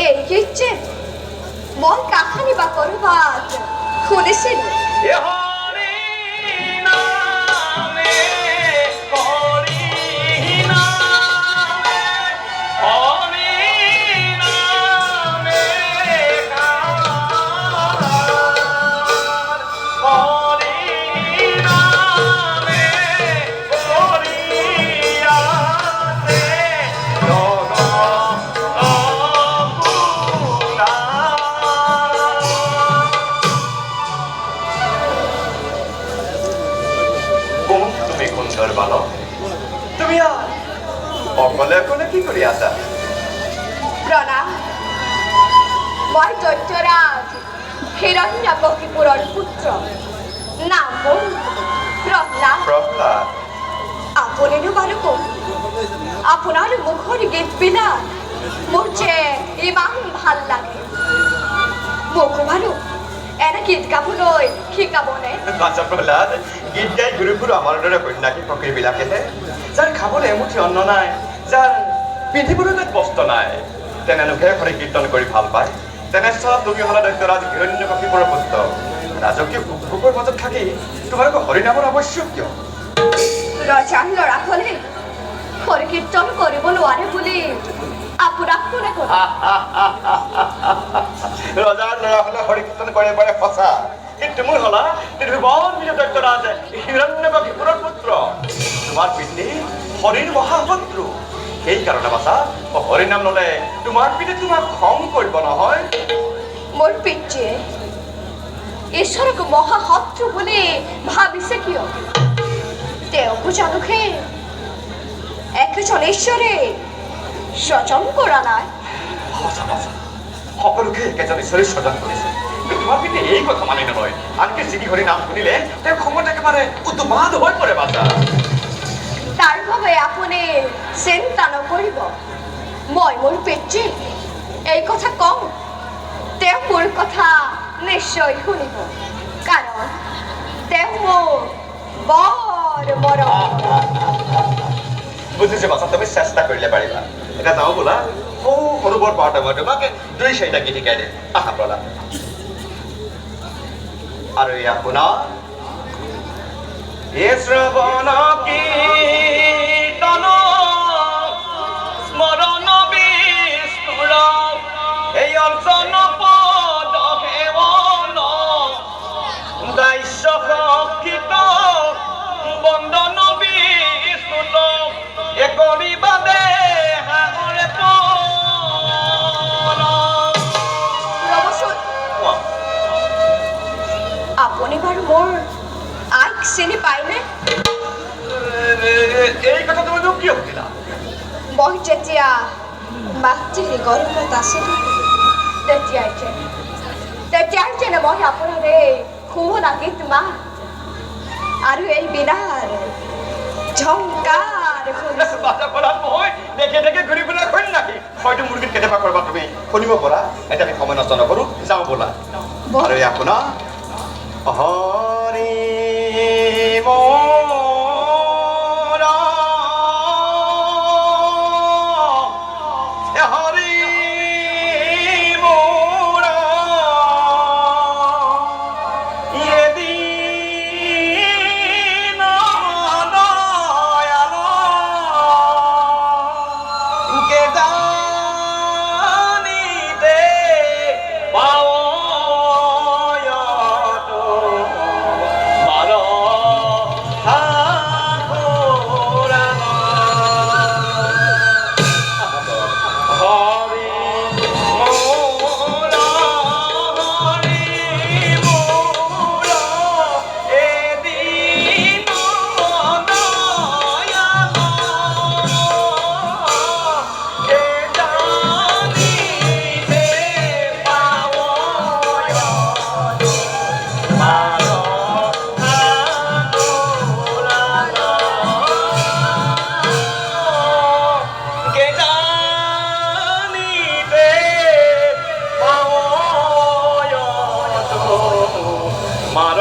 এই কিচ্ছে মই কাহানি বা কৰবাত শুনেছিল তুমি অকলে অকলে কি কৰি আছা প্ৰণাম মই দৈত্যৰাজ হিৰণ্যকশিপুৰৰ পুত্ৰ নাম মোৰ প্ৰহ্লাদ প্ৰহ্লাদ আপুনিনো বাৰু কোন আপোনাৰ মুখৰ গীতবিলাক মোৰ যে ইমান ভাল লাগে মোকো বাৰু এনে গীত গাবলৈ শিকাবনে আচ্ছা প্ৰহ্লাদ গীত গাই ঘূৰি ফুৰো আমাৰ দৰে সন্যাসী ফকীৰবিলাকেহে যাৰ খাবলৈ এমুঠি অন্ন নাই যাৰ পিন্ধিবলৈ গাত বস্ত্ৰ নাই তেনে লোকে ঘৰে কীৰ্তন কৰি ভাল পায় তেনেস্থলত তুমি হলা দৈত্যৰাজ হিৰণ্যকশিপুৰৰ পুত্ৰ ৰাজকীয় সুখৰ মাজত থাকি তোমালোকৰ হৰিনামৰ আৱশ্যক কিয় ৰজাৰ ল'ৰাখনে হৰি কীৰ্তন কৰিব নোৱাৰে বুলি আপোনাক কোনে ক'লে ৰজাৰ ল'ৰা হলে হৰি কীৰ্তন কৰে পাৰে সঁচা কিন্তু মোৰ হলা ত্ৰিভুৱন বিজয় দৈত্যৰাজ হিৰণ্যকশিপুৰৰ পুত্ৰ তোমাৰ পিতৃ হৰিৰ মহাশত্ৰু সেইকাৰণে বাছা হৰি নাম ললে তোমাৰ পিতৃ তোমাক খং কৰিব নহয় মোৰ পিতৃয়ে ঈশ্বৰক মহাশত্ৰু বুলি ভাবিছে কিয় তেওঁকো জানোহে একজন ঈশ্বৰে স্বজন কৰা নাই সঁচা সঁচা সকলোকে একেজন ঈশ্বৰে স্বজন কৰিছে তোমাৰ পিতৃ এই কথা মানি নলয় আনকি যিকি হৰি নাম শুনিলে তেওঁ খঙত একেবাৰে উদ্মাদ হৈ পৰে বাছা তাৰ বাবে আপুনি চিন্তা নকৰিব মই মোৰ পিতৃক এই কথা কম তেওঁ মোৰ কথা নিশ্চয় শুনিব কাৰণ তেওঁ মোক বৰ মৰম বুজিছো বাছা তুমি চেষ্টা কৰিলে পাৰিবা এটা যাওঁ বোলা সৰু বৰ পাওঁতে মই তোমাকে 2-4টা গীত শিকাই দিম আহা প্ৰহ্লাদ আৰু এয়া শুনা এ শ্ৰৱণ কীৰ্তন স্মৰণ বিস্ফুৰ এই অৰ্চন পদ সেৱন দাস্য শক্তিত বন্দন বিস্তুত একৰি বাদে হাগৰে ৰবচোন আপুনি বাৰু মোৰ আইক চিনি পায়নে এই কথা তুমি মোক কিয় সুধিলা মই যেতিয়া মাতৃৰ গৰ্ভত আছিলোঁ তেতিয়াই যেনে মই আপোনাৰ এই শুৱলা গীত মাত আৰু এই বিনাৰ ঝংকাৰ দেখে দেখে ঘূৰি পেলাই শুনি নাকি হয়তো মোৰ গীত কেতিয়াবা কৰিবা তুমি শুনিব পৰা এতিয়া আমি সময় নষ্ট নকৰো যাওঁ বোলা আৰু এয়া শুনা হৰি মাৰ